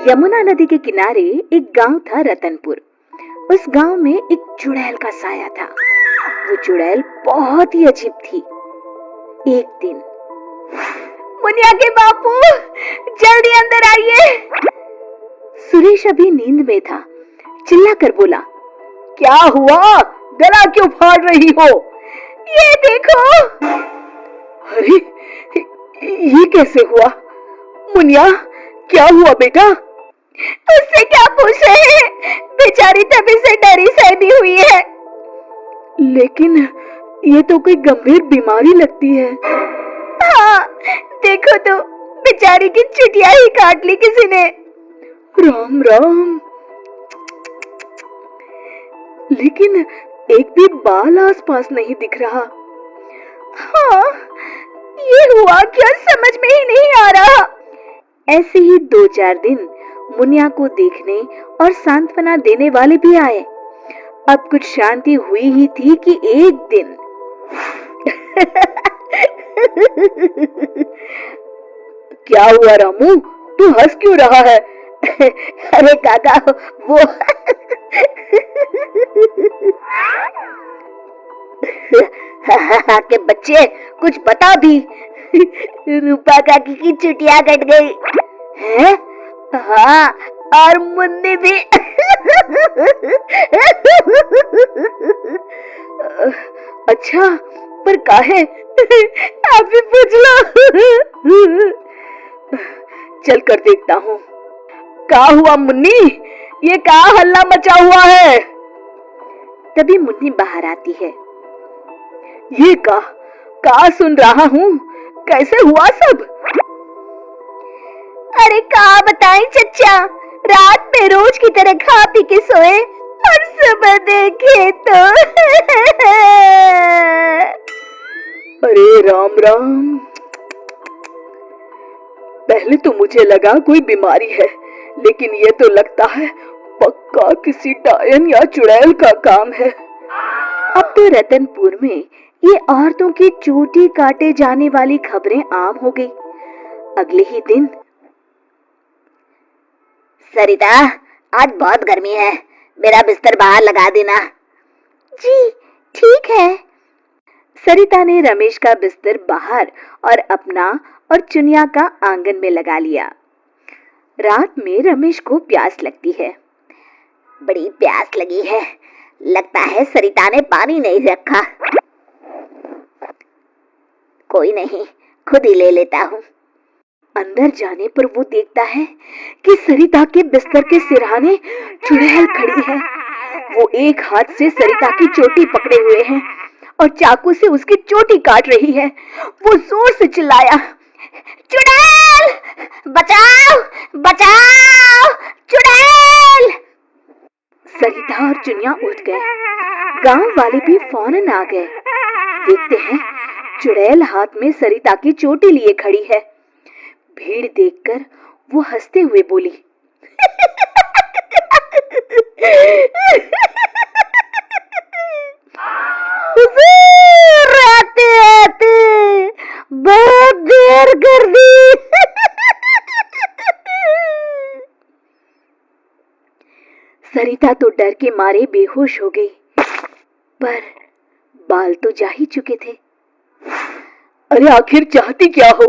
यमुना नदी के किनारे एक गांव था, रतनपुर। उस गांव में एक चुड़ैल का साया था। वो चुड़ैल बहुत ही अजीब थी। एक दिन, मुनिया के बापू, जल्दी अंदर आइए। सुरेश अभी नींद में था, चिल्लाकर बोला, क्या हुआ? गला क्यों फाड़ रही हो? ये देखो। अरे, ये कैसे हुआ? मुनिया, क्या हुआ बेटा? उससे क्या पूछ रहे हैं? बेचारी तभी से डरी सहमी हुई है। लेकिन ये तो कोई गंभीर बीमारी लगती है। हाँ, देखो तो, बेचारी की चुटिया ही काट ली किसी ने। राम राम। लेकिन एक भी बाल आसपास नहीं दिख रहा। हाँ, ये हुआ क्या समझ में ही नहीं आ रहा। ऐसे ही 2-4 दिन मुनिया को देखने और सांत्वना देने वाले भी आए। अब कुछ शांति हुई ही थी कि एक दिन क्या हुआ रामू, तू हंस क्यों रहा है? अरे काका, वो के बच्चे, कुछ बता भी। रूपा काकी की चुटिया कट गई है। हाँ, और मुन्नी भी। अच्छा, पर काहे? आप ही पूछ लो। चल कर देखता हूँ। क्या हुआ मुन्नी? ये क्या हल्ला मचा हुआ है? तभी मुन्नी बाहर आती है। ये का सुन रहा हूँ? कैसे हुआ सब? अरे का बताएं चच्चा, रात में रोज की तरह खा पी के सोए और सुबह देखे तो अरे राम राम। पहले तो मुझे लगा कोई बीमारी है, लेकिन ये तो लगता है पक्का किसी डायन या चुड़ैल का काम है। अब तो रतनपुर में ये औरतों की चोटी काटे जाने वाली खबरें आम हो गई। अगले ही दिन, सरिता, आज बहुत गर्मी है, मेरा बिस्तर बाहर लगा देना। जी ठीक है। सरिता ने रमेश का बिस्तर बाहर और अपना और चुनिया का आंगन में लगा लिया। रात में रमेश को प्यास लगती है। बड़ी प्यास लगी है, लगता है सरिता ने पानी नहीं रखा। कोई नहीं, खुद ही ले लेता हूँ। अंदर जाने पर वो देखता है कि सरिता के बिस्तर के सिरहाने चुड़ैल खड़ी है। वो एक हाथ से सरिता की चोटी पकड़े हुए है और चाकू से उसकी चोटी काट रही है। वो जोर से चिल्लाया, चुड़ैल, बचाओ, बचाओ, चुड़ैल। सरिता और चुनिया उठ गए। गांव वाले भी फौरन आ गए। देखते हैं, चुड़ैल हाथ में सरिता की चोटी लिए खड़ी है। भीड़ देखकर वो हंसते हुए बोली, आते आते बहुत देर कर दी। सरिता तो डर के मारे बेहोश हो गई, पर बाल तो जा ही चुके थे। अरे आखिर चाहती क्या हो?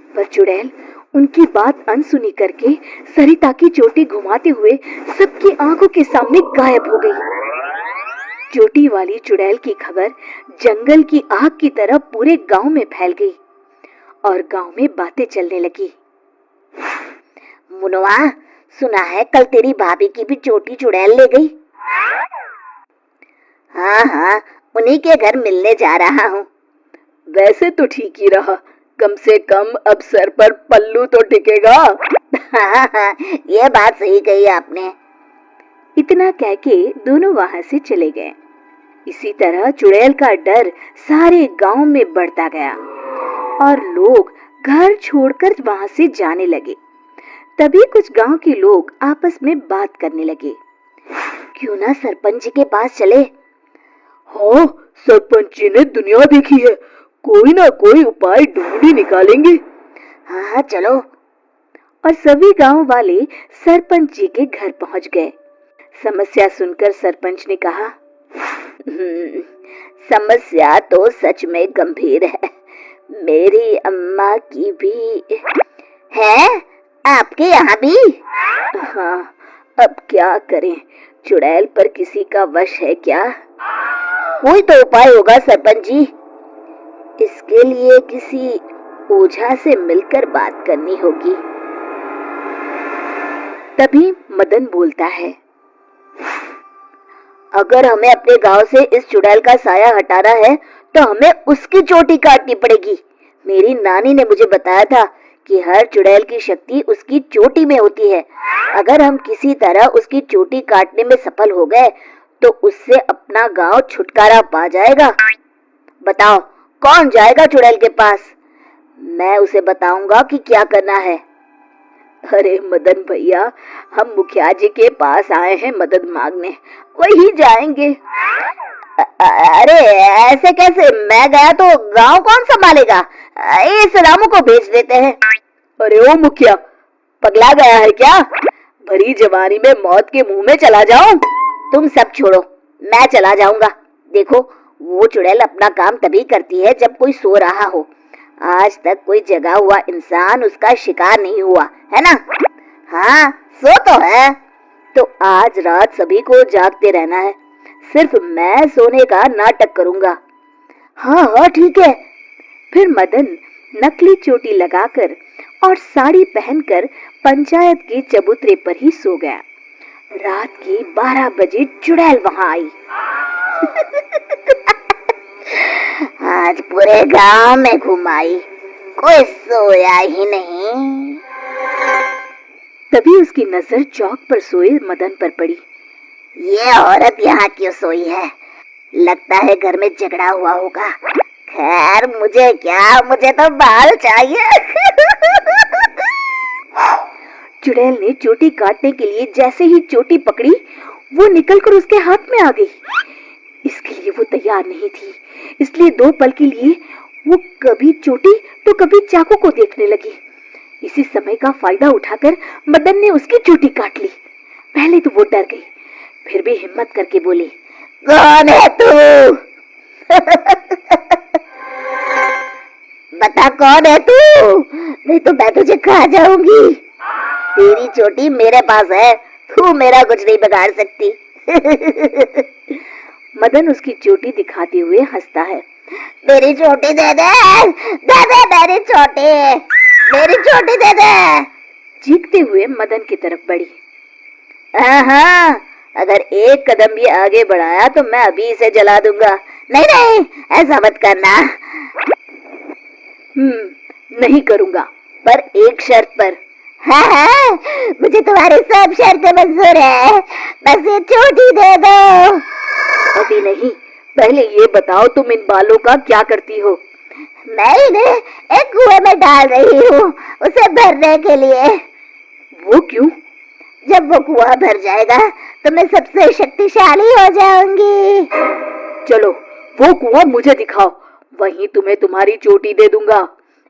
पर चुड़ैल उनकी बात अनसुनी करके सरिता की चोटी घुमाते हुए सबकी आंखों के सामने गायब हो गई। चोटी वाली चुड़ैल की खबर जंगल की आग की तरह पूरे गांव में फैल गई और गांव में बातें चलने लगी। मुनवा, सुना है कल तेरी भाभी की भी चोटी चुड़ैल ले गई। हाँ, उन्हीं के घर मिलने जा रहा हूँ। वैसे तो ठीक ही रहा, कम से कम अब सर पर पल्लू तो टिकेगा। ये बात सही कही आपने। इतना कह के दोनों वहां से चले गए। इसी तरह चुड़ैल का डर सारे गांव में बढ़ता गया और लोग घर छोड़कर वहां से जाने लगे। तभी कुछ गांव के लोग आपस में बात करने लगे, क्यों ना सरपंच जी के पास चले। हाँ, सरपंच जी ने दुनिया देखी है, कोई ना कोई उपाय ढूंढ ही निकालेंगे। हाँ चलो। और सभी गांव वाले सरपंच जी के घर पहुंच गए। समस्या सुनकर सरपंच ने कहा, समस्या तो सच में गंभीर है। मेरी अम्मा की भी है, आपके यहाँ भी? हाँ, अब क्या करें, चुड़ैल पर किसी का वश है क्या? कोई तो उपाय होगा सरपंच जी। इसके लिए किसी ओझा से मिलकर बात करनी होगी। तभी मदन बोलता है, अगर हमें अपने गांव से इस चुड़ैल का साया हटाना है तो हमें उसकी चोटी काटनी पड़ेगी। मेरी नानी ने मुझे बताया था कि हर चुड़ैल की शक्ति उसकी चोटी में होती है। अगर हम किसी तरह उसकी चोटी काटने में सफल हो गए तो उससे अपना गांव छुटकारा पा जाएगा। बताओ, कौन जाएगा चुड़ैल के पास? मैं उसे बताऊंगा कि क्या करना है। अरे मदन भैया, हम मुखिया जी के पास आए हैं मदद मांगने, वही जाएंगे। अरे ऐसे कैसे? मैं गया तो गांव कौन संभालेगा? इस रामू को भेज देते हैं। अरे ओ मुखिया, पगला गया है क्या? भरी जवानी में मौत के मुंह में चला जाऊं? तुम सब छोड़ो, मैं चला जाऊंगा। देखो, वो चुड़ैल अपना काम तभी करती है जब कोई सो रहा हो। आज तक कोई जगा हुआ इंसान उसका शिकार नहीं हुआ है ना? हाँ, सो तो है। तो आज रात सभी को जागते रहना है, सिर्फ मैं सोने का नाटक करूंगा। हाँ हाँ ठीक है। फिर मदन नकली चोटी लगाकर और साड़ी पहनकर पंचायत के चबूतरे पर ही सो गया। रात के 12 बजे चुड़ैल वहां आई। आज पूरे गांव में घुमाई, कोई सोया ही नहीं। तभी उसकी नजर चौक पर सोए मदन पर पड़ी। ये औरत यहाँ क्यों सोई है? लगता है घर में झगड़ा हुआ होगा। खैर मुझे क्या, मुझे तो बाल चाहिए। चुड़ैल ने चोटी काटने के लिए जैसे ही चोटी पकड़ी, वो निकलकर उसके हाथ में आ गई। इसके लिए वो तैयार नहीं थी, इसलिए 2 पल के लिए वो कभी चोटी तो कभी चाकू को देखने लगी। इसी समय का फायदा उठाकर मदन ने उसकी चोटी काट ली। पहले तो वो डर गई, फिर भी हिम्मत करके बोली, कौन है तू? बता कौन है तू, नहीं तो मैं तुझे खा जाऊंगी। तेरी चोटी मेरे पास है, तू मेरा कुछ नहीं बिगाड़ सकती। मदन उसकी चोटी दिखाते हुए हंसता है। मेरी चोटी दे दे, दे दे मेरी चोटी, मेरी चोटी दे दे। चीखते हुए मदन की तरफ बढ़ी। हाँ, अगर एक कदम भी आगे बढ़ाया तो मैं अभी इसे जला दूंगा। नहीं नहीं, ऐसा मत करना। नहीं करूंगा, पर एक शर्त पर। हाँ, मुझे तुम्हारी सब शर्तें मंजूर है, बस ये चोटी दे दो। अभी नहीं, पहले ये बताओ तुम इन बालों का क्या करती हो? मैं इन्हें एक कुएं में डाल रही हूँ, उसे भरने के लिए। वो क्यों? जब वो कुआं भर जाएगा तो मैं सबसे शक्तिशाली हो जाऊंगी। चलो, वो कुआं मुझे दिखाओ, वहीं तुम्हें तुम्हारी चोटी दे दूंगा।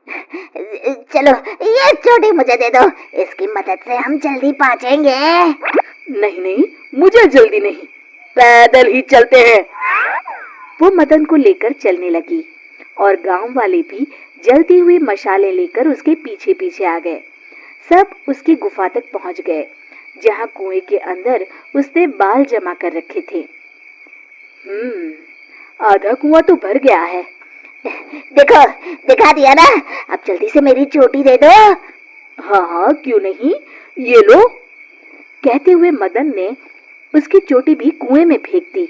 चलो, ये चोटी मुझे दे दो, इसकी मदद से हम जल्दी पहुंचेंगे। नहीं नहीं, मुझे जल्दी नहीं, पैदल ही चलते हैं। वो मदन को लेकर चलने लगी और गांव वाले भी जलती हुई मशालें लेकर उसके पीछे पीछे आ गए। सब उसकी गुफा तक पहुंच गए, जहां कुएं के अंदर उसने बाल जमा कर रखे थे। आधा कुआं तो भर गया है। देखो, दिखा दिया ना, अब जल्दी से मेरी चोटी दे दो। हाँ हाँ, क्यों नहीं, ये लो। कहते हुए मदन ने उसकी चोटी भी कुएं में फेंक दी।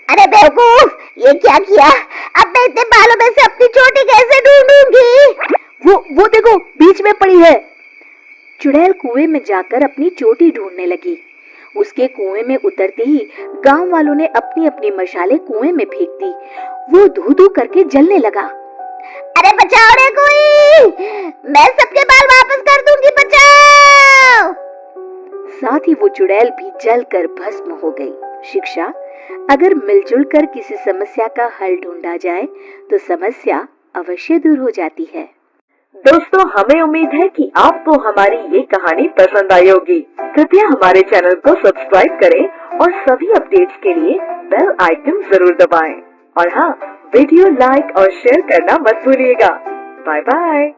अरे बेवकूफ, ये क्या किया? अब मैं इतने बालों में से अपनी चोटी कैसे ढूंढूंगी? वो देखो, बीच में पड़ी है। चुड़ैल कुएं में जाकर अपनी चोटी ढूंढने लगी। उसके कुएं में उतरते ही गांव वालों ने अपनी अपनी मशालें कुएं में फेंक दी। वो धू धू करके जलने लगा। अरे बचाओ रे कोई, मैं सबके बाल वापस कर दूंगी, बचाओ। साथ ही वो चुड़ैल भी जलकर भस्म हो गई। शिक्षा: अगर मिलजुल कर किसी समस्या का हल ढूंढा जाए तो समस्या अवश्य दूर हो जाती है। दोस्तों, हमें उम्मीद है कि आपको हमारी ये कहानी पसंद आई होगी। कृपया हमारे चैनल को सब्सक्राइब करें और सभी अपडेट्स के लिए बेल आइकन जरूर दबाएं। और हाँ, वीडियो लाइक और शेयर करना मत भूलिएगा। Bye bye.